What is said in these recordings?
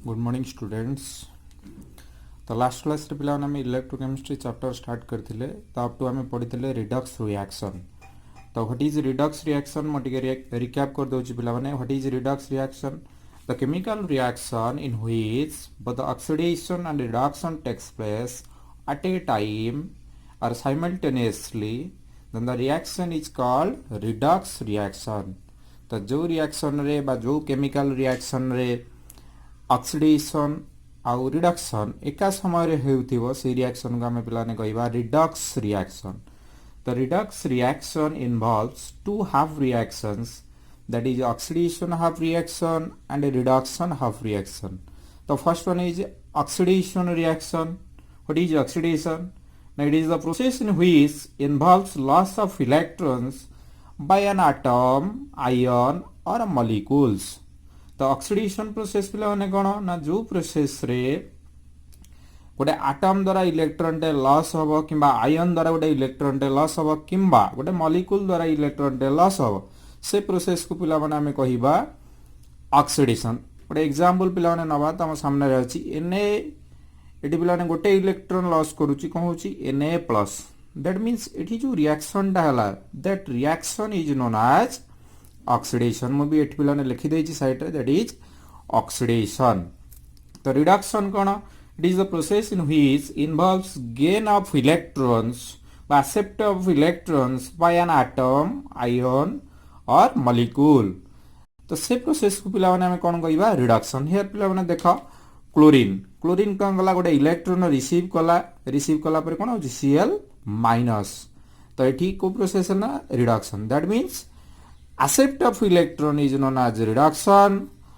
Good morning students. तो last class रे पिला आम इलेक्ट्रोकेमिस्ट्री चैप्टर स्टार्ट करथिले तो अप टू आम पढ़ी रिडक्स रिएक्शन। तो व्हाट इज रिडक्स रिएक्शन मोटे रिकैप कर दोची पिला माने। What is Redux reaction? The chemical reaction in which both the oxidation and reduction takes place at a time or simultaneously, then the reaction is called redox reaction। तो जो reaction रे बा जो chemical reaction रे oxidation आउ reduction एका समय हेउथिबो से रिएक्शन को आमे पिलाने कहबा Redux reaction. The redox reaction involves two half reactions, that is oxidation half reaction and a reduction half reaction. The first one is oxidation reaction. What is oxidation? Now it is the process in which involves loss of electrons by an atom, ion or molecules. तो oxidation process पिलाने कौन ना जो process रे गोटे atom द्वारा electron टे loss हबो किंबा आयन द्वारा गोटे इलेक्ट्रॉन टे लॉस हबो किंबा गोटे मॉलिक्यूल द्वारा इलेक्ट्रॉन टे लॉस हबो से प्रोसेस को पिला माने हमें कहिबा ऑक्सीडेशन। गोटे एग्जांपल पिला माने नबा तम सामने रे अछि Na एटी पिला माने गोटे इलेक्ट्रॉन लॉस करूची कोन होची Na+। दैट मींस एटी जो रिएक्शन टा हला that reaction is known as oxidation. मु भी एटी पिला माने लिखि देछि साइड रे दैट इज ऑक्सीडेशन। तो रिडक्शन कोन? It is the process in which involves gain of electrons by accept of electrons by an atom, ion or molecule। तो से प्रोसेस को पिला माने हमें कौन कहबा रिडक्शन। हियर पिला माने देखो क्लोरीन क्लोरीन कौन गला गोटे इलेक्ट्रॉन रिसीव कला पर कौन हो Cl-। तो एठी को प्रोसेस है ना reduction. That means accept of electron is known as reduction,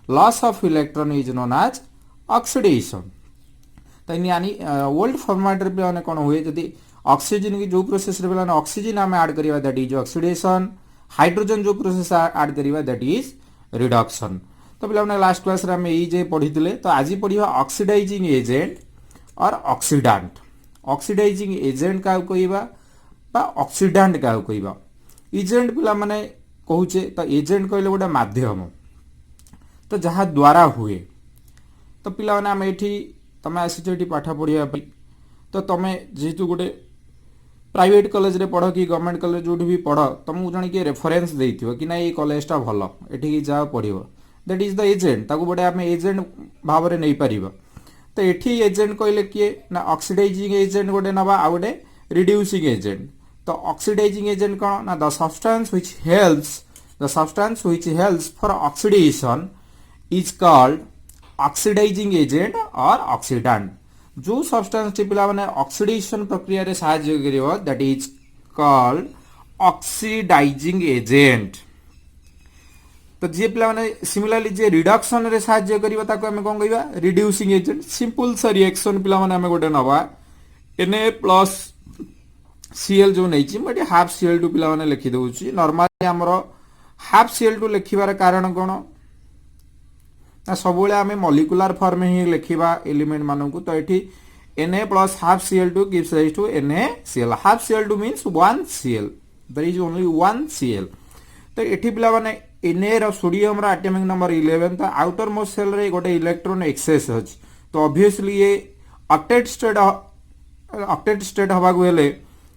loss of electron is known as oxidation। तो यानी ओल्ड फॉर्मेट रे पे कौन हुए जदि ऑक्सीजन की जो प्रोसेस रे पे ऑक्सीजन आम ऐड करिवा दैट इज ऑक्सीडेशन, हाइड्रोजन जो प्रोसेस ऐड करिवा दैट इज रिडक्शन। तो पे लास्ट क्लास रे हम ई जे पढ़िथिले तो आज पढ़िवा ऑक्सीडाइजिंग एजेंट और ऑक्सीडेंट। ऑक्सीडाइजिंग एजेंट का कहबा बा ऑक्सीडेंट का कहबा। एजेंट पिला माने कहूचे तो एजेंट कहले गोटे माध्यम तो जहा द्वारा हुए। तो पिला माने हम एठी तमे आसी पाठ पढ़िया तो तुम जेहेतु गोटे प्राइवेट कॉलेज रे पढ़ कि गवर्नमेंट कॉलेज जो भी पढ़ तुमको जन किए रेफरेंस देथिबो कि ना ये कॉलेजटा भल एठी जा पढ़िबो दैट इज द एजेंट। ताको गोटे आम एजेंट भाव में नहीं पारिबा। तो एठी एजेंट कहले किए ना ऑक्सीडाइजिंग एजेंट गोटे नबा आ गोटे रिड्यूसिंग एजेंट। तो ऑक्सीडाइजिंग एजेंट कौन ना the substance which helps for oxidation is called oxidising agent और ऑक्सीडेंट। जो सब्सटेंस टी पिला माने ऑक्सीडेशन प्रक्रिया रे सहाय्य करिवो that is called oxidising agent. तो जे पिला माने सिमिलरली जे रिडक्शन रे सहाय्य करिवो ताको हम कोन कहबा रिड्यूसिंग एजेंट। सिंपल सा रिएक्शन पिला माने हम गोटे नबा Na+Cl जो नैची मटे हाफ Cl2 पिला माने लिखि दउची। नॉर्मली हमरो हाफ Cl2 लिखिबार कारण कोन ना सब आम मॉलिक्यूलर फॉर्म ही लिखा एलिमेंट मानू। तो ये Na+ half Cl2 gives rise to NaCl। Half Cl2 means 1 Cl, there is only 1 Cl। तो ये पिला माने Na रो सोडियम रो एटॉमिक नंबर 11 तो आउटर मोस्ट सेल रे गोटे इलेक्ट्रॉन एक्सेस अछि। तो ऑब्वियसली ये ऑक्टेट स्टेट हवा को हेले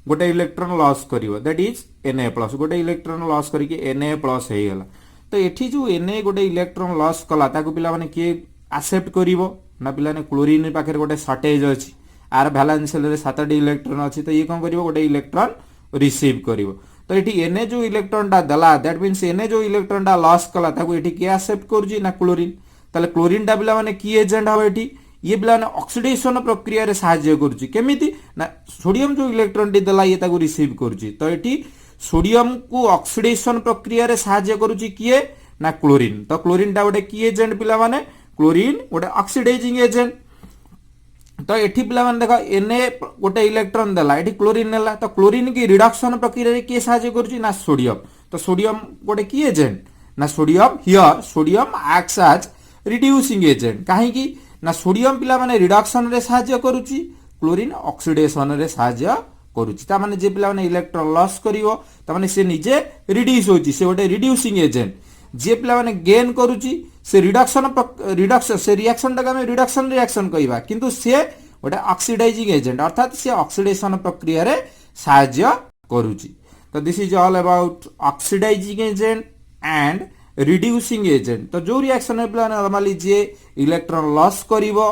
गोटे इलेक्ट्रॉन लॉस करिवो दैट इज Na+। गोटे इलेक्ट्रॉन लॉस करके Na+ हे गेला। तो एठी जो Na गोटे इलेक्ट्रॉन लॉस कला ताको पिला माने किए एक्सेप्ट करिवो ना पिला ने क्लोरीन पाखे गोटे शॉर्टेज अछि आर वैलेंस शेल रे 7 टी इलेक्ट्रॉन अछि। तो ये कोन करिवो गोटे इलेक्ट्रॉन रिसीव करिवो। तो एठी Na जो इलेक्ट्रॉन टा दला दैट मींस Na जो इलेक्ट्रॉन टा लॉस कला ताको एठी के एक्सेप्ट करजी ना क्लोरीन। ताले क्लोरीन टा पिला माने की एजेंट हबो एठी ये पिला ने ऑक्सीडेशन प्रक्रिया रे सहाय्य करजी। केमिति ना सोडियम जो इलेक्ट्रॉन टी दला ये ताको रिसीव करजी। तो एठी सोडियम को ऑक्सीडेशन प्रक्रिया रे सहाय्य करूची किए ना क्लोरीन। तो क्लोरीन टा गोटे की एजेंट पिला माने क्लोरीन गोटे ऑक्सीडाइजिंग एजेंट। तो एठी पिला माने देखो Na गोटे इलेक्ट्रॉन देला एठी क्लोरीन नेला तो क्लोरीन की रिडक्शन प्रक्रिया रे के सहाय्य करूची ना सोडियम। तो सोडियम गोटे की एजेंट ना sodium here sodium acts as reducing agent. काहे की ना सोडियम पिला माने रिडक्शन रे सहाय्य करूची क्लोरीन ऑक्सीडेशन रे सहाय्य करूची। ता माने जे पिला माने इलेक्ट्रॉन लॉस करिवो ता माने से निजे रिड्यूस होची से गोटे रिड्यूसिंग एजेंट। जे पिला माने गेन करूची से रिडक्शन से रिएक्शन टाक रिडक्शन रिएक्शन कहवा किंतु सी गोटे ऑक्सीडाइजिंग एजेंट अर्थात सी ऑक्सीडेशन प्रक्रिया रे साहाय्य करूची। तो this is all about oxidising agent and reducing agent. तो जो रिएक्शन है पिला नॉर्मली जे इलेक्ट्रॉन लॉस करिवो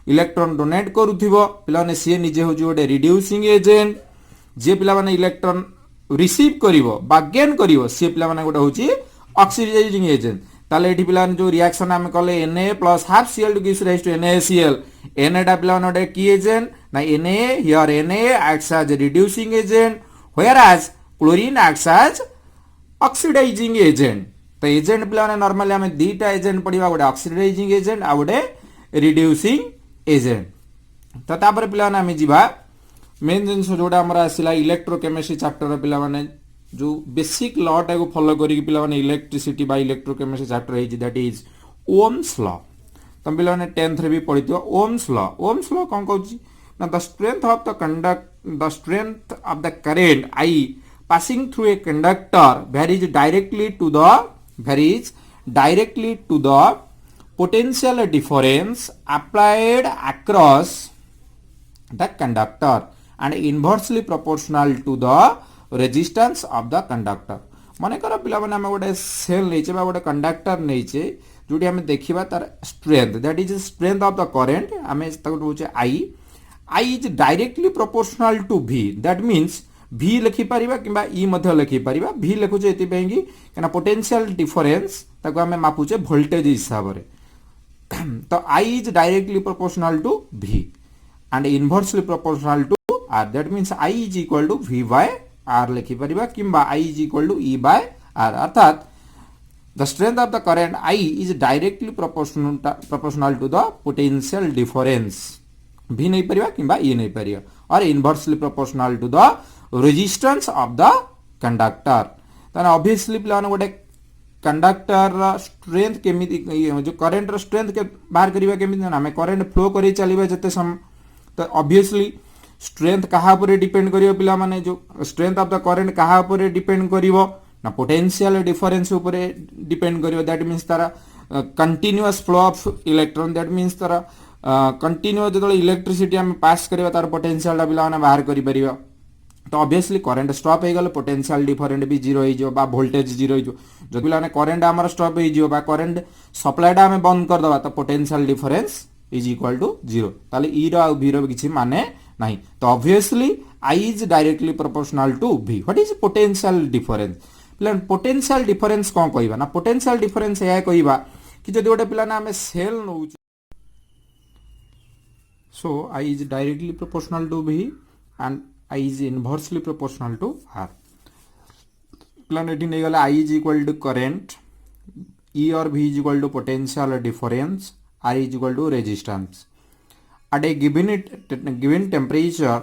इलेक्ट्रॉन डोनेट करूथिबो पिला ने सी निजे हो गोटे रिड्यूसिंग एजेंट। जे पिला माने इलेक्ट्रॉन रिसीव करिवो बा गेन करिवो सी पिला माने गोटे होची ऑक्सीडाइजिंग एजेंट। ताले एठी पिला जो रिएक्शन हम कले Na plus half Cl2 gives rise to NaCl Na डा पिला नोटे की एजेंट ना Na here Na acts as a reducing agent whereas chlorine acts as oxidizing agent। तो एजेंट पिला नॉर्मली हम दीटा एजेंट पढ़िबा गोटे ऑक्सीडाइजिंग एजेंट आ गोटे रिड्यूसिंग एजेंट। तो तापर पिला हम जिबा मेन जिनस जोटा हमर आसिला इलेक्ट्रोकेमिस्ट्री चैप्टर पिला माने जो बेसिक लॉ टाइम फॉलो करी पिला माने इलेक्ट्रिसिटी बाय इलेक्ट्रोकेमिस्ट्री चैप्टर है दैट इज ओम्स लॉ। तुम पिला माने 10th रे भी पढ़ितो ओम्स लॉ। ओम्स लॉ कोन कहूची ना the strength of the current I passing through a conductor varies directly to the potential difference applied across the conductor and inversely proportional to the resistance of the conductor। मन कर पिला माने हम गोटे cell नैचे बा गोटे conductor नैचे जोटी हम देखिबा तार strength that is strength of the current हम ताको कहूचे I is directly proportional to V that means V लिखि परिबा किबा E मध्ये लिखि परिबा V लिखुचे एति बेंगी कना पोटेंशियल डिफरेंस ताको हम मापुचे वोल्टेज हिसाब रे। तो I is directly proportional to V and inversely proportional to R that means I is equal to V by R लिखि परिबा किबा I is equal to E by R अर्थात the strength of the current I is directly proportional to the potential difference V नहीं परिबा किबा E नहीं परिबा और inversely proportional to the resistance of the conductor। ताने obviously पिला गोटे conductor strength केमिति जो current strength के बाहर करिबा केमिति हमें करंट फ्लो करी चलीबा जते सम तो ऑब्वियसली स्ट्रेंथ कहा पर डिपेंड करियो पिला माने जो स्ट्रेंथ ऑफ द करंट कहा पर डिपेंड करिवो ना पोटेंशियल डिफरेंस ऊपर डिपेंड करियो that means Tara continuous flow of electron that means Tara continuous जो इलेक्ट्रिसिटी हम पास करिवा तार पोटेंशियल पिला माने बाहर करि परियो। तो ऑब्वियसली करंट स्टॉप हो गले पोटेंशियल डिफरेंट भी जीरो हो जो बा वोल्टेज जीरो हो जो पिला करंट आमर स्टॉप हो जो बा करंट सप्लाईटा आम बंद कर दबा तो potential difference is equal to zero ताले ई रो आ v रो किछि माने नहीं। तो obviously I is directly proportional to V। What is potential difference पिला पोटेंशियल डिफरेंस कोन कहबा ना पोटेंशियल डिफरेंस या कहबा कि जदि गोटे पिला ना हमें सेल नउ so I is directly proportional to V and I is inversely proportional to R। प्लान एटी नहीं गला I is equal to current E और V is equal to potential difference R is equal to resistance at a given temperature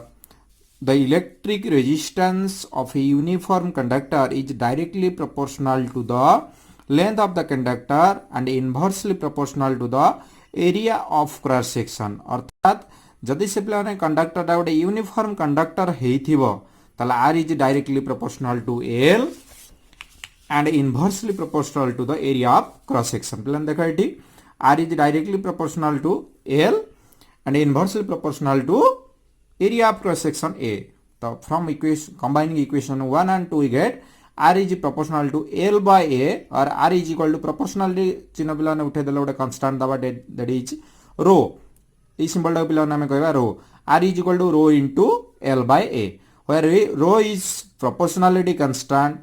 the electric resistance of a uniform conductor is directly proportional to the length of the conductor and inversely proportional to the area of cross section। अर्थात जदि से पिला conductor गोटे uniform conductor हेइथिबो ताला R is directly proportional to L and inversely proportional to the area of cross section. पिला देखा एठी R is directly proportional to L and inversely proportional to area of cross section A। तो from equation combining equation 1 and 2 we get R is proportional to L by A और R is equal to proportionality चिन्ह पिला ने उठे देला गोटे constant दबा that is rho ई सिंबल टा पिला नामे कहबा रो R is equal to rho into L by A where rho is proportionality constant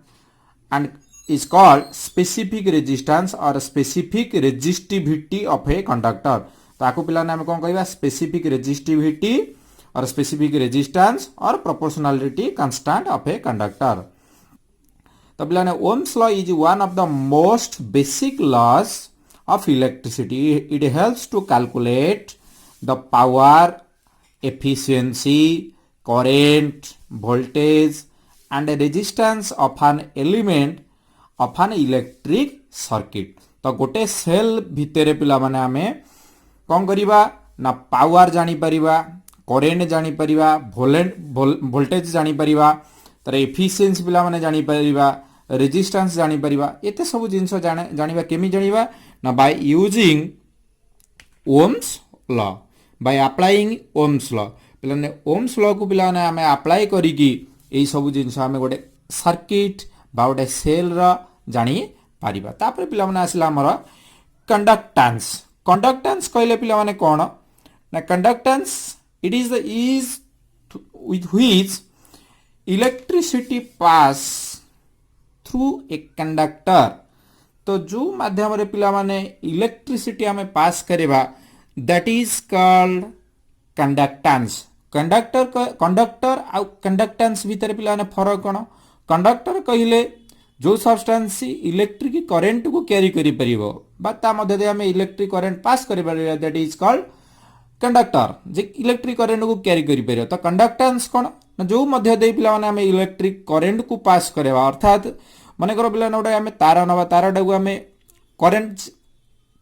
and is called specific resistance or specific resistivity of a conductor। ताको पिला नामे कोन कहबा specific resistivity or specific resistance or proportionality constant of a conductor। तो पिला ने Ohm's law is one of the most basic laws of electricity। It helps to calculate the power, efficiency, current, voltage and resistance of an element of an electric circuit। तो गोटे cell भितर पिला माने हमें कौन करिबा ना पावर जानी परिबा करेंट जानी परिबा वोल्टेज जानी परिबा तर एफिशिएंसी पिला माने जानी परिबा रेजिस्टेंस जानी परिबा एते सब जिंस जानिबा केमी जानिबा ना by using Ohm's law by applying Ohm's law पे ओम्स लॉ को पे आम अप्लाई करी सब जिन आम गोटे सर्किट बा गोटे सेल जानी पारिबा तापर पिला माने आसिला हमर कंडक्टेंस कंडक्टेंस कहले पिला माने कोन ना conductance it is the is with which electricity pass through a conductor तो जो माध्यम रे पिला माने इलेक्ट्रिसिटी हमें पास करेबा that is called conductance conductor आ कंडक्टेंस भीतर पिला ने फरक कोन कंडक्टर कहिले जो सब्सटेंस इलेक्ट्रिक करंट को कैरी करि परिबो बा ता मध्ये दे हमें इलेक्ट्रिक करंट पास करि परिबा दैट इज कॉल्ड कंडक्टर जे इलेक्ट्रिक करंट को कैरी करि परिबो तो कंडक्टेंस कोन जो मध्य दे पिला माने हमें इलेक्ट्रिक करंट को पास करेबा अर्थात माने करो पिला नोडे हमें तार नबा तारटा को हमें करंट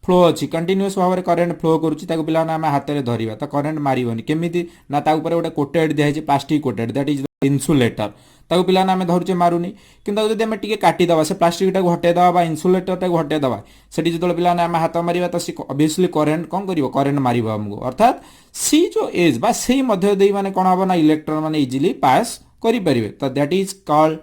फ्लो अच्छी कंटिन्यूअस भाव में करंट फ्लो करुच्ची ताको पिला हमें हाथ में धरिबा तो करंट मारिबनी केमिति ना ता ऊपर गोटे कोटेड दिया plastic coated that is insulator ताको पिला हमें धरुचे मारुनी किंतु जदि हमें टिके काटी दबा से प्लास्टिक टाको हटे दबा इन्सुलेटर टाको हटे दबा सेठी जतले पिला हमें हाथ मारिबा तो सी ऑब्वियसली करंट कोन करिवो करंट मारिबो हमको अर्थात सी जो एज बा सेही मध्य देई माने कोन हबो ना इलेक्ट्रॉन माने इजीली पास करि परिबे तो दैट इज कॉल्ड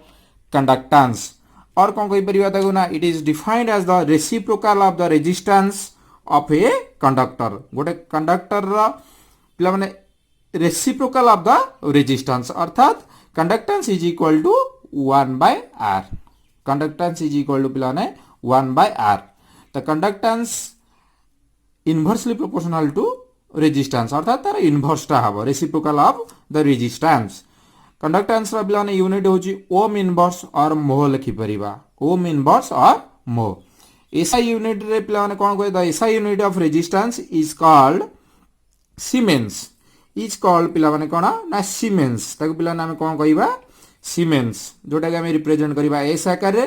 कंडक्टेंस और कौन कहि परिबा ताको ना it is defined as the reciprocal of the resistance of a conductor गोटे कंडक्टर पिला माने रेसिप्रोकल ऑफ द रेजिस्टेंस अर्थात conductance is equal to 1 by r conductance is equal to पिला ने 1 by r तो conductance inversely proportional to resistance अर्थात तार inverse टा हबो reciprocal of the resistance conductance रा पिला ने यूनिट होची ओम इनवर्स और मोह लिखि परिबा ओम इनवर्स और मोह एसआई यूनिट रे पिला ने कोन कहि the SI unit of resistance is called siemens is called पिला माने कोन ना सीमेंस ताको पिला नाम कोन कहिबा सीमेंस जोटा के हम रिप्रेजेंट करिबा एस आकार रे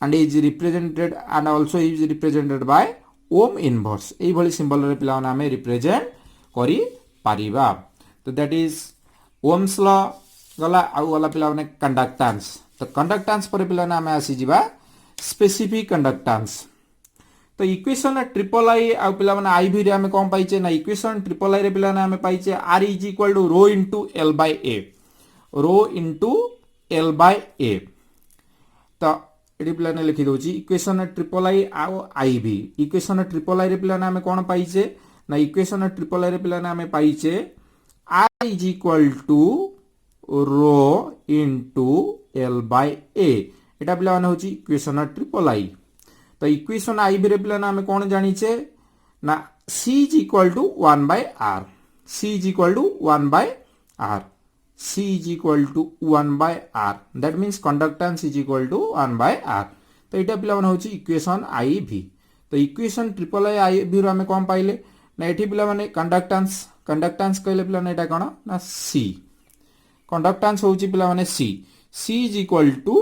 and is represented and also is represented by ohm inverse एई भली सिंबल रे पिला नाम रिप्रेजेंट करि पारिबा तो दैट इज ओम्स लॉ गला आउ गला पिला माने कंडक्टेंस तो कंडक्टेंस पर पिला नाम आसी जिबा स्पेसिफिक कंडक्टेंस तो इक्वेशन ट्रिपल आई आ पिला माने आई भी रे हमें कोन पाइचे ना इक्वेशन ट्रिपल आई रे पिला ना हमें पाइचे r is equal to rho into l by a rho into l by a तो एडी पिला ने लिखि दोची इक्वेशन ट्रिपल आई आ आई भी इक्वेशन ट्रिपल आई रे पिला ना हमें कोन पाइचे ना इक्वेशन ट्रिपल आई रे पिला ना हमें पाइचे r is equal to rho into l by a एटा पिला माने होची इक्वेशन ट्रिपल आई तो इक्वेशन आई भी पिला ना हमें कौन जानिचे ना c is equal to 1 by r c is equal to 1 by r c is equal to 1 by r that means conductance is equal to 1 by r तो एटा पिला माने होची इक्वेशन आई भी तो इक्वेशन ट्रिपल आई भी हमें कौन पाइले ना एठी पिला माने कंडक्टेंस कहले पिला ना एटा कोन ना c कंडक्टेंस होची पिला माने c is equal to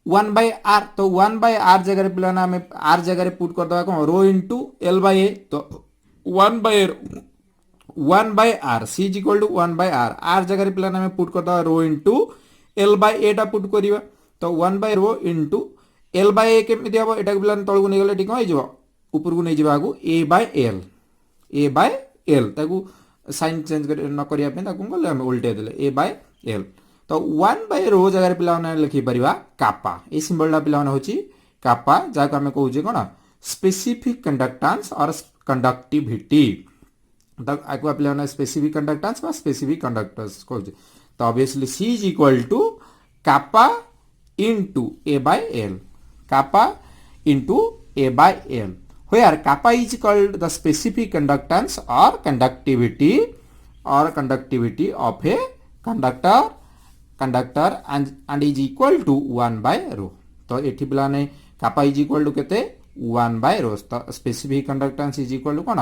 1 by r तो 1 by r जगह रे पिला ना हमें r जगह रे पुट कर दवा को rho into l by a तो 1 by r c is equal to 1 by r जगह रे पिला ना हमें पुट कर दवा rho into l by a टा पुट करिवा तो 1 by rho into l by a केमिति हबो एटा पिला तळ को नै गले ठीक होई जबो ऊपर को नै जिबा आगु a by l ताकू साइन चेंज कर न करिया पे ताकू गले हम उल्टे देले a by l तो 1 by रो जगह पिला ने लिखि परिबा कापा ए सिंबल टा पिला ने होची कापा जाको हमें कहूजे कोन स्पेसिफिक कंडक्टेंस और कंडक्टिविटी तो आको पिला ने स्पेसिफिक कंडक्टेंस बा स्पेसिफिक कंडक्टर्स कहूजे तो obviously c is equal to kappa into a by l kappa into a by l where kappa is called the specific conductance or conductivity of a conductor and is equal to 1 by rho तो एठी पिला ने kappa is equal to केते 1 by rho तो specific conductance is equal to cone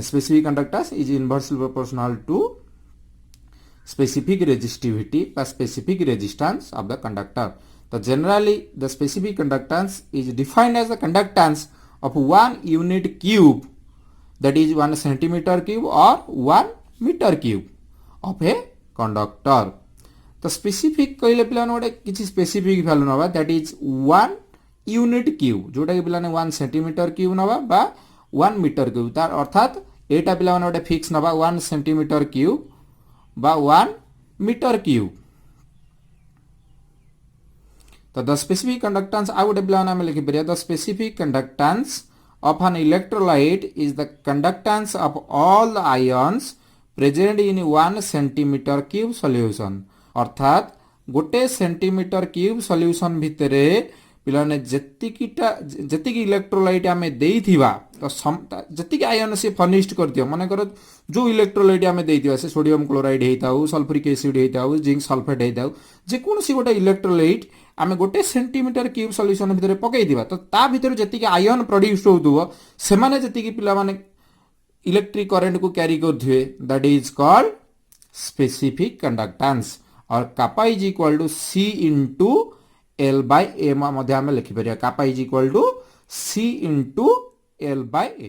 specific conductance is inversely proportional to specific resistivity plus specific resistance of the conductor so generally the specific conductance is defined as the conductance of one unit cube that is 1 centimeter cube or 1 meter cube of a conductor तो specific कहले पिला नोडे किछि specific value नबा that is 1 unit cube जोटा कि पिलाने 1 centimetre cube नवा बा 1 मीटर क्यूब तार अर्थात एटा पिला माने गोटे फिक्स नवा 1 सेंटीमीटर क्यूब बा 1 मीटर क्यूब तो द स्पेसिफिक कंडक्टेंस आ गोटे पिला माने लिखि परिया the specific conductance of an electrolyte is the conductance of all the ions present in 1 centimeter cube solution अर्थात गोटे सेंटीमीटर क्यूब सॉल्यूशन भितरे पिलाने जतिकी इलेक्ट्रोलाइट आमे देइथिबा तो जतिकी आयन से फर्निश्ड कर दियो माने करो जो इलेक्ट्रोलाइट आमे देइथिबा से सोडियम क्लोराइड हेताउ सल्फ्यूरिक एसिड हेताउ जिंक सल्फेट हेताउ जे कोनसी गोटे इलेक्ट्रोलाइट आमे गोटे सेंटीमीटर क्यूब सॉल्यूशन भितरे पकई दिबा तो ता भितरे जतिकी आयन प्रोड्यूस होउथुबो से माने जतिकी पिला माने इलेक्ट्रिक करंट को कैरी करथिबे that is called specific conductance और kappa is equal to C into L by A मध्य आमे लिखि परिया kappa is equal to C into L by A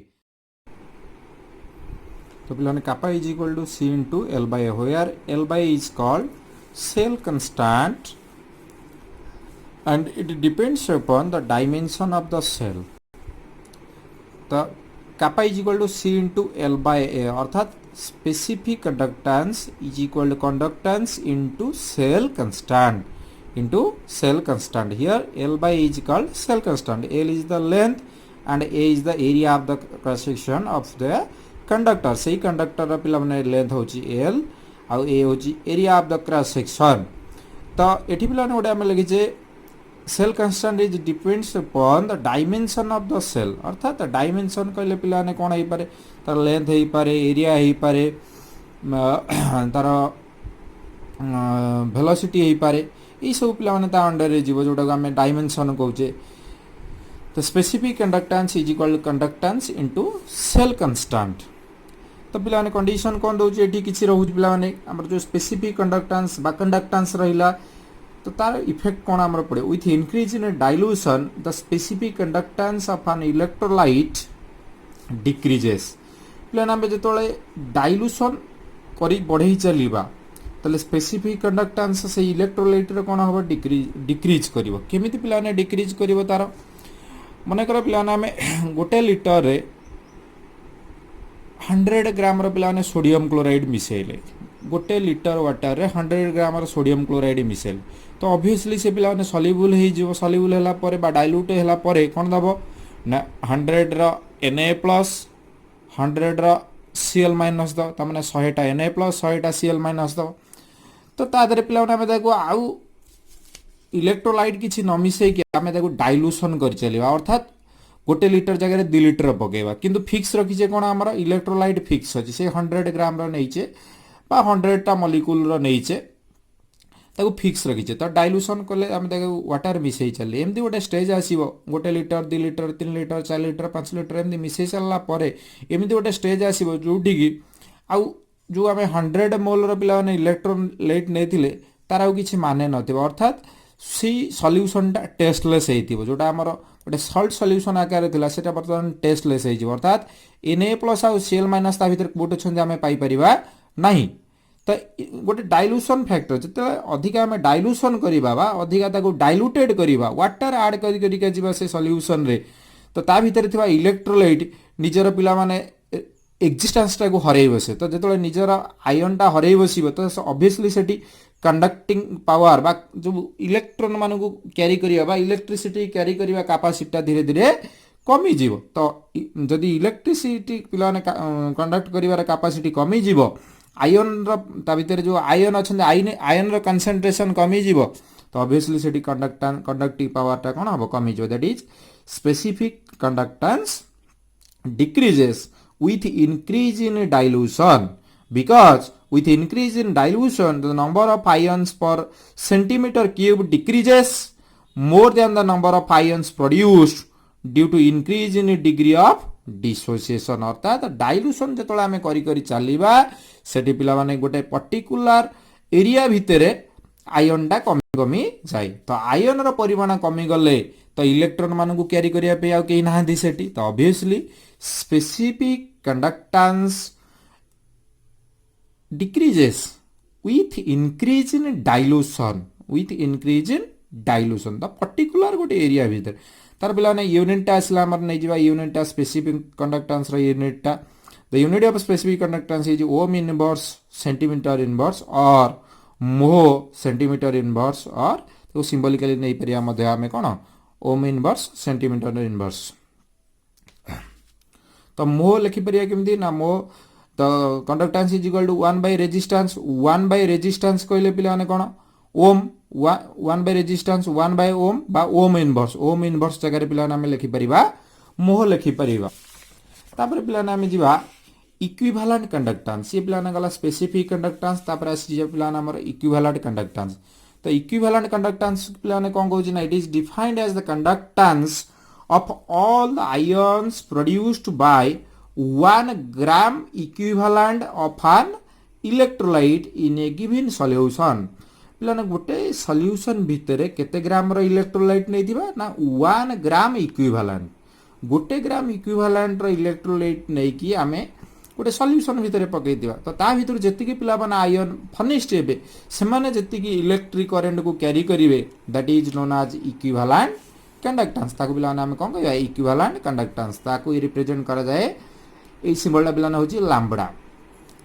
तो पिलाने kappa is equal to C into L by A where L by A is called cell constant and it depends upon the dimension of the cell तो kappa is equal to C into L by A अर्थात specific conductance is equal to conductance into cell constant here L by A is called cell constant L is the length and A is the area of the cross section of the conductor sei conductor रा पिला माने length होची L और A होची area of the cross section तो एठी पिला ने गोटे आमे लगी जे cell constant is depends upon the dimension of the cell अर्थात डायमेंशन कहले पिला ने कोन हेई पारे तार लेंथ हेई पारे एरिया हेई पारे तार वेलोसिटी हेई पारे ई सब पिला माने ता अंडर रे जीव जोटा हमें डायमेंशन कहूचे तो specific conductance is equal to conductance into cell constant तो पिला माने कंडीशन कोन दोचे एठी किछि रहू पिला माने हमर जो स्पेसिफिक कंडक्टेंस बा कंडक्टेंस रहिला तो तार इफेक्ट कौन आमर पड़े with increase in dilution the specific conductance of an electrolyte decreases प्लेन आम जो डाइल्यूशन करी बढ़ई चलवा तो स्पेसिफिक कंडक्टेंस से इलेक्ट्रोलाइट रे कौन हम डिक्रीज करिवो केमिति पिलाने डिक्रीज करिवो तार मन कर पिलाने आम गोटे लिटर रे 100 ग्राम रो पिलाने सोडियम क्लोराइड मिसेले गोटे लिटर वाटर रे 100 ग्राम रो सोडियम क्लोराइड मिसेल तो ऑब्वियसली से पिला सॉल्युबल हे जिवो सॉल्युबल हैला परे बा डाइल्यूट हैला परे कोन दबो ना 100 रो Na प्लस 100 रो Cl माइनस दो त माने 100 टा Na प्लस 100 टा Cl माइनस दो तो ता दरे पिला हमें देखो आउ इलेक्ट्रोलाइट किछि न मिसे कि हमें देखो डाइल्यूशन कर चलिबा अर्थात गोटे लिटर जगह 2 लिटर पकेबा किंतु फिक्स रखिचे कोन हमर इलेक्ट्रोलाइट फिक्स अछि से 100 ग्राम रो नैचे बा 100 टा मॉलिक्यूल रो नैचे ताको फिक्स रखिचे तो डाइल्यूशन कले हम देखो वाटर मिसई चले एमदी गोटे स्टेज आसीबो गोटे litre 2 litre 3 litre 4 litre 5 litre एमदी मिसई चलला परे एमदी गोटे स्टेज आसीबो जोठी की आउ जो आमे 100 मोल रो पिला ने इलेक्ट्रोलाइट नेथिले तार आउ किछि माने नथिबो अर्थात सी सॉल्यूशन टा टेस्टलेस हेतिबो जोटा हमर गोटे सॉल्ट सॉल्यूशन आकार थिला सेटा वर्तमान टेस्टलेस हेजिबो अर्थात Na+ आउ Cl- ता भीतर बोट छन आमे पाई परिबा नाही तो गोटे डाइल्यूशन फैक्टर जते अधिक आमे डाइल्यूशन करिबा बा अधिक ताको डाइल्यूटेड करिबा वाटर ऐड करि करि के जिबा से सॉल्यूशन रे तो ता भीतर थिबा इलेक्ट्रोलाइट निजर पिला माने एक्जिस्टेंस टा को हरै बसे तो जतले निजर आयन टा हरै बसिबो तो ऑब्वियसली सेठी कंडक्टिंग पावर बा जो इलेक्ट्रॉन मान को कैरी करिया बा इलेक्ट्रिसिटी कैरी करिया कैपेसिटी धीरे धीरे कमी जीवो तो जदि इलेक्ट्रिसिटी पिला ने कंडक्ट करिवार कैपेसिटी कमी जीवो आयन रो ता भीतर जो आयन अछन आयन रो कंसंट्रेशन कमी जीवो तो ऑब्वियसली सेठी कंडक्टिंग पावर टा कोन हबो कमी जीवो that is specific conductance decreases with increase in dilution because with increase in dilution the number of ions per centimeter cube decreases more than the number of ions produced due to increase in degree of dissociation अर्थात dilution जतले आमे करी करी चलीबा सेठी पिला माने गोटे particular area भितरे ion टा कमी कमी जाय तो आयन रो परिमाण कमी गले तो इलेक्ट्रॉन मान को कैरी करिया पे आ केही नाहंदी सेठी तो obviously specific conductance decreases with increase in dilution the particular गोटे एरिया भीतर तार पिलाने यूनिटा आसला हमर नै जिबा यूनिटा स्पेसिफिक कंडक्टेंस रो यूनिटा the unit of specific conductance is ohm inverse centimetre inverse और मोह सेंटीमीटर इनवर्स और तो सिंबॉलिकली नै परिया मध्ये हमें कोन ओम इनवर्स सेंटीमीटर इनवर्स तो मोह लिखि परिया केमदी ना मोह तो conductance is equal to 1 by resistance कहले पिला ने कोन ohm 1 by resistance 1 by ohm बा ओम इनवर्स जगह रे पिला नाम लिखि परिबा मोह लिखि परिबा तापर पिला नाम जिबा इक्विवेलेंट कंडक्टेंस ये पिला गला स्पेसिफिक कंडक्टेंस तापर आसी जे पिला नाम इक्विवेलेंट कंडक्टेंस तो इक्विवेलेंट कंडक्टेंस पिला ने कोन कहू ना it is defined as the conductance of all the ions produced by 1 gram equivalent of an electrolyte in a given solution पिलाने गोटे सॉल्यूशन भितरे केते ग्राम रो इलेक्ट्रोलाइट नै दिबा ना 1 ग्राम इक्विवेलेंट गोटे ग्राम इक्विवेलेंट रो इलेक्ट्रोलाइट नै कि आमे गोटे सॉल्यूशन भितरे पकै दिबा तो ता भितर जति कि पिला बना आयन फर्निश्ड हेबे से माने जति कि इलेक्ट्रिक करंट को कैरी करिवे that is known as equivalent conductance ताको बिला नाम कोन कहया इक्विवेलेंट कंडक्टेंस ताको रिप्रेजेंट करा जाए ए सिंबल बिला ना होची लैम्बडा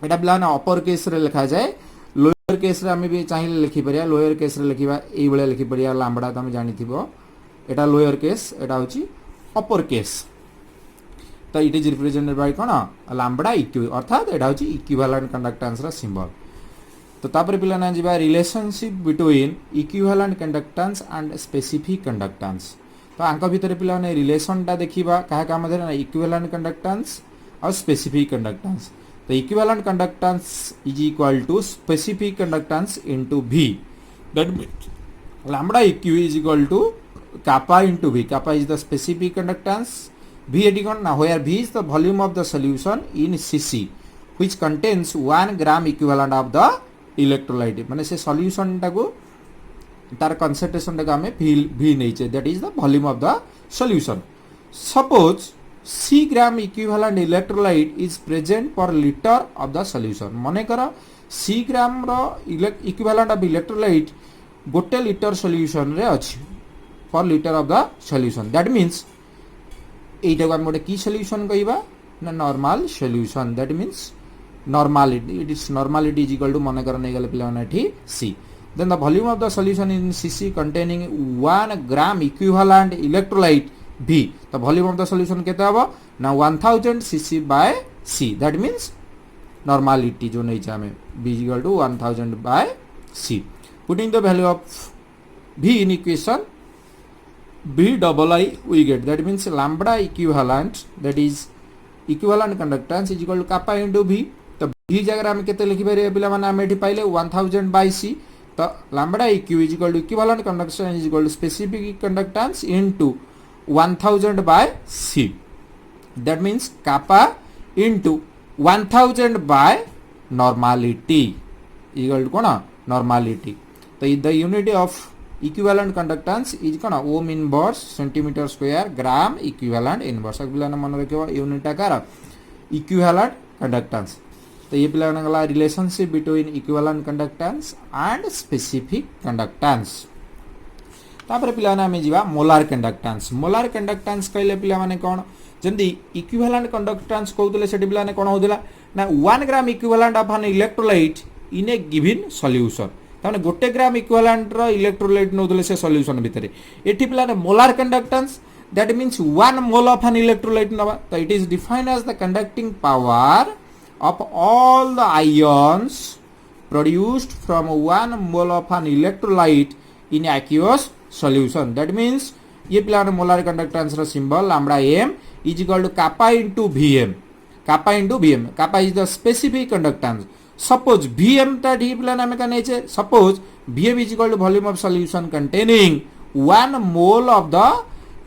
एटा बिला ना अपर केस रे लिखा जाए लोअर केस रे हमें भी चाहिए लिखि परिया लोअर केस रे लिखिबा एई बळे लिखि परिया लैम्बडा तमे जानि थिबो एटा लोअर केस एटा होची अपर केस तो इट इज रिप्रेजेंटेड बाय कोन लैम्बडा इक्वि अर्थात एटा होची इक्विवेलेंट कंडक्टेंस रा सिंबल तो तापर पिला ना जिबा relationship between equivalent conductance and specific conductance तो आंक भितर पिला ने रिलेशन टा देखिबा काहे का मध्ये ना इक्विवेलेंट कंडक्टेंस और स्पेसिफिक कंडक्टेंस तो equivalent conductance is equal to specific conductance into v that means lambda equi is equal to kappa into v kappa is the specific conductance v एटी कोन ना where v is the volume of the solution in cc which contains 1 gram equivalent of the electrolyte माने से solution टा को तार concentration टा हमें v नै छै that is the volume of the solution suppose c gram equivalent electrolyte is present per litre of the solution माने कर c ग्राम रो इक्विवेलेंट ऑफ इलेक्ट्रोलाइट गोटे लीटर सॉल्यूशन रे अछि per litre of the solution that means एटा को हम गोटे की सॉल्यूशन कहबा ना normal solution that means normality it is normality is equal to मन कर नै गले पिला ना एठी c then the volume of the solution in cc containing 1 gram equivalent electrolyte v the volume of the solution केते हबो ना 1000 cc by c that means normality जो नै छै हमें v is equal to 1000 by c putting the value of v in equation v double I we get that means lambda equivalent that is equivalent conductance is equal to kappa into v तो v जगह हम केते लिखि परिया पिला माने हम एठी पाइले 1000 by c तो lambda eq is equal to equivalent conductance is equal to specific conductance into 1000 by c that means kappa into 1000 by normality equal to कोना normality तो the unit of equivalent conductance is कोना ohm inverse centimeter square gram equivalent inverse पिला ने मन रखियो unit आकार equivalent conductance तो ये पिला गला relationship between equivalent conductance and specific conductance तापर पिला ना हमें जीवा मोलार कंडक्टेंस कहले पिला माने कोन जंदी इक्विवेलेंट कंडक्टेंस कहउतले सेठी पिला ने कोन होदिला ना 1 gram equivalent of an electrolyte in A given solution ताने गोटे ग्राम इक्विवेलेंट रो इलेक्ट्रोलाइट नोदले से सॉल्यूशन भितरे एठी पिला ने molar conductance that means 1 mole of an electrolyte नबा तो it is defined as the conducting power of all the ions produced from 1 mole of an electrolyte in aqueous solution that means ये पिला molar conductance रो symbol lambda m is equal to kappa into vm kappa is the specific conductance suppose vm ता D पिला नाम का नै छै suppose vm is equal to volume of solution containing 1 mole of the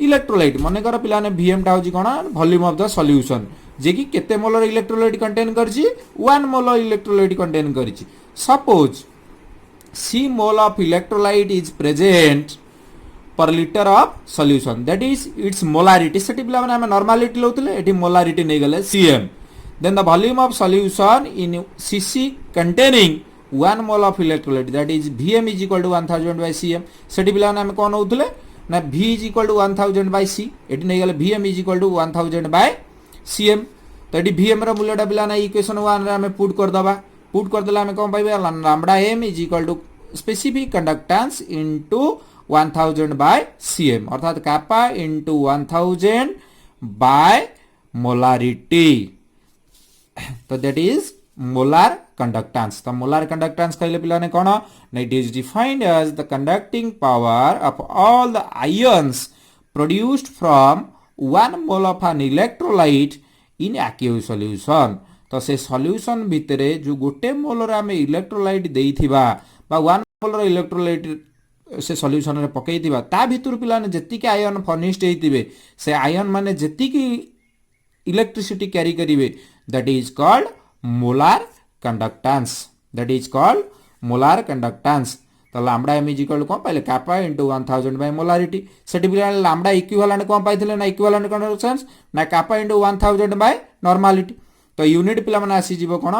electrolyte माने कर पिला ने vm ता होजी कोन वॉल्यूम ऑफ द सॉल्यूशन जे कि केते मोलर इलेक्ट्रोलाइट कंटेन करछि 1 मोलर इलेक्ट्रोलाइट कंटेन करछि suppose c mole of electrolyte is present per liter of solution that is its molarity सेठी पिला माने हम नॉर्मलिटी लउतले एठी मोलारिटी नै गले cm then the volume of solution in cc containing 1 mole of electrolyte that is vm is equal to 1000 by cm सेठी पिला माने हम कोन होतले ना v is equal to 1000 by c एटी नहीं गले vm is equal to 1000 by cm तो ये vm रो मूल्यटा पिला ना इक्वेशन 1 रे हमें पुट कर दबा पुट कर देला हमें कोन पाइबे lambda m is equal to specific conductance into 1000 by cm अर्थात kappa इनटू 1000 बाय मोलारिटी तो दैट इज मोलार कंडक्टेंस तो मोलार कंडक्टेंस कहले पिलाने कोन it is defined as the conducting power of all the ions produced from 1 mole of an electrolyte in aqueous solution तो से solution भितरे जो गोटे मोल रे हमें इलेक्ट्रोलाइट देइथिबा बा 1 मोल रे इलेक्ट्रोलाइट से सॉल्यूशन रे पकेइथिबा ता भितर पिलाने जतिके आयन फर्निश्ड हेतिबे से आयन माने जतिके इलेक्ट्रिसिटी कैरी करिवे that is called molar conductance that is called molar conductance तो lambda m is equal to कोन पाइले kappa into 1000 by molarity सेठी बिला लैम्डा इक्विवेलेंट कोन पाइथिले ना इक्विवेलेंट कंडक्टेंस ना kappa into 1000 by normality तो यूनिट पिला माने आसी जीवो कोन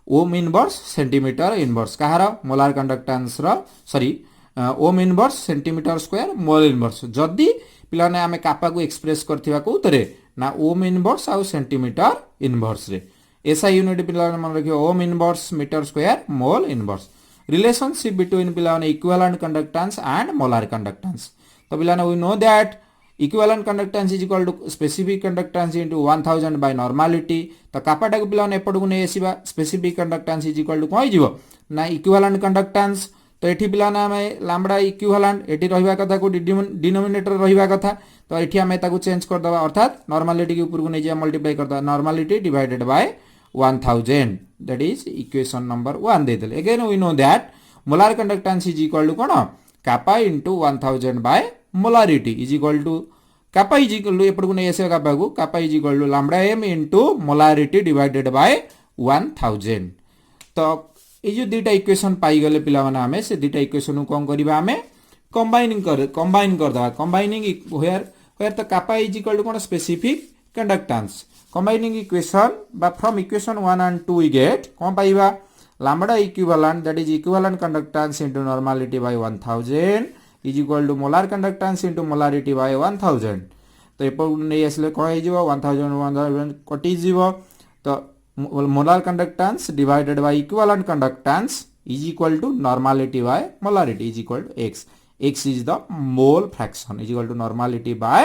ओम इनवर्स सेंटीमीटर इनवर्स कहार मोलार कंडक्टेंस रो sorry ohm inverse centimetre square mole inverse जदी पिला ने हमें kappa को एक्सप्रेस करथिबा को उतरे ना ओम इनवर्स आ सेंटीमीटर इनवर्स रे ऐसा यूनिट पिला मन रखियो ohm inverse metre square mole inverse relationship between पिला equivalent conductance and molar conductance तो पिला we know that equivalent conductance is equal to specific conductance into 1000 by normality तो kappa टा पिला एपटू नै आसीबा specific conductance is equal to कोइ जीवो ना इक्विवेलेंट कंडक्टेंस तो एठी पिला ना हमें लैम्डा इक्विवेलेंट एठी रहिबा कथा को डिनोमिनेटर रहिबा कथा तो एठी हमें ताको चेंज कर दबा अर्थात नॉर्मालिटी के ऊपर को नै जे मल्टीप्लाई कर दबा normality divided by 1000 that is equation number 1 दे देले again we know that molar conductance is equal to cone kappa into 1000 by molarity is equal to kappa is equal to एपड को नै एसे kappa is equal to lambda m into molarity divided by 1000 तो ए जो दुटा equation पाई गले पिला माने हमें से दुटा इक्वेशन को कोन करबा हमें कंबाइन कर दबा combining where the kappa is equal to cone specific conductance combining equation but from equation 1 and 2 we get कौन पाइबा lambda equivalent that is equivalent conductance into normality by 1000 is equal to molar conductance into molarity by 1000 तो एपर नै आसले कोन हे जीवो 1000 कटि जीवो तो molar conductance divided by equivalent conductance is equal to normality by molarity is equal to x is the mole fraction is equal to normality by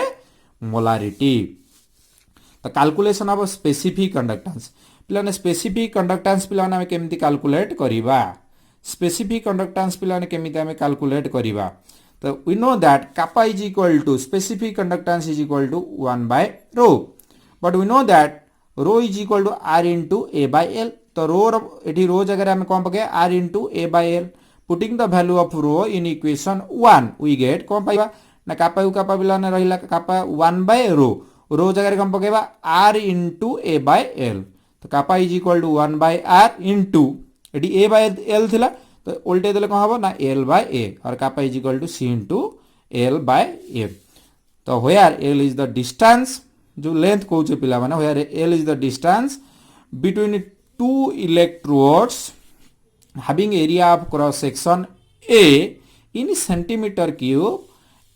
molarity तो calculation of specific conductance पिलाने स्पेसिफिक कंडक्टेंस पिलाने हमें केमिति calculate करिबा specific conductance पिलाने केमिति हमें calculate करिबा तो we know that kappa is equal to specific conductance is equal to 1 by rho but we know that rho is equal to r into a by l तो rho एठी rho जगह हमें कोन पके r into a by l putting the value of rho in equation 1 we get कोन पाइबा ना kappa पिलाने रहिला kappa 1 by rho रो जगह कम पकेबा r into a by l तो kappa is equal to 1 by r into एडी a by l थिला तो उल्टे देले कोन हबो ना l by a और kappa is equal to c into l by a तो where l is the distance जो लेंथ कहू छै पिला माने where l is the distance between two electrodes having area of cross section a in centimeter cube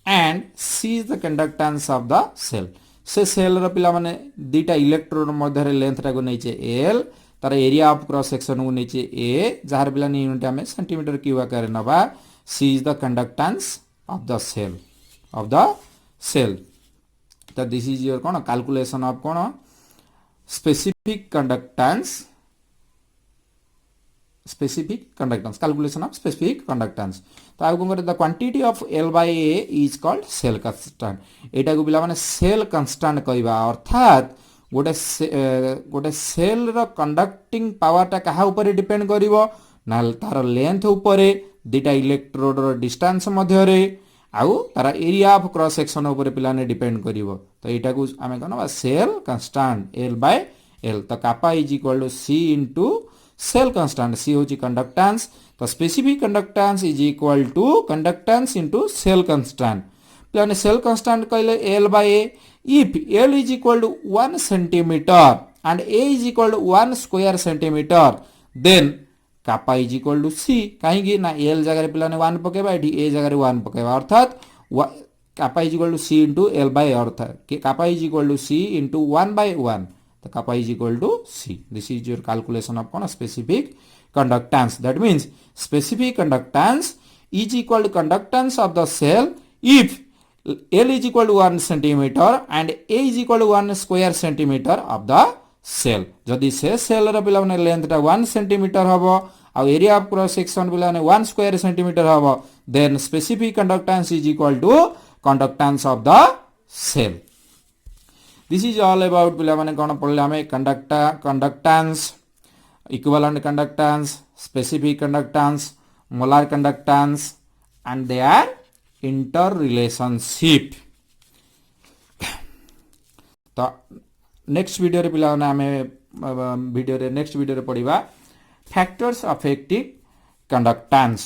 and c is the conductance of the cell से cell row पिला माने दुटा electrode मध्य रे लेंथ टा को नैचे l तार एरिया ऑफ क्रॉस सेक्शन को नैचे a jar पिला नि यूनिट में सेंटीमीटर क्यूब आकार नबा c is the conductance of the cell तो दिस इज योर कोन कैलकुलेशन ऑफ कोन specific conductance calculation of specific conductance तो आगु करे the quantity of l by a is called cell constant एटा को बिला माने सेल कांस्टेंट कहबा अर्थात गोटे सेल रो कंडक्टिंग पावर ता कहा ऊपर डिपेंड करिवो ना तार लेंथ ऊपर दुटा इलेक्ट्रोड रो डिस्टेंस मध्य रे आउ तार एरिया ऑफ क्रॉस सेक्शन ऊपर पिला ने डिपेंड करिवो तो एटा को हमें कहना cell constant l by l तो kappa is equal to c into cell constant c होची कंडक्टेंस तो specific conductance is equal to conductance into cell constant plan cell constant कहले l by a if l is equal to 1 centimeter and a is equal to 1 square centimeter then kappa is equal to c कहीं ना l जगह पिलाने 1 पकेबा एठी a जगह 1 पकेबा अर्थात kappa is equal to C into L by earth. Kappa is equal to C into 1 by 1. The kappa is equal to C. This is your calculation of specific conductance. That means specific conductance is equal to conductance of the cell if L is equal to 1 centimeter and A is equal to 1 square centimeter of the cell. जदि से cell row पिला माने length टा 1 centimetre हबो आ area of cross section पिला माने 1 square centimetre हबो then specific conductance is equal to conductance of the cell. This is all about पिला माने कोन पढले हमें conductance, equivalent conductance, specific conductance, molar conductance and their interrelationship. तो नेक्स्ट वीडियो रे पिला आमे नेक्स्ट वीडियो रे पढ़िबा फैक्टर्स अफेक्टिंग कंडक्टेंस.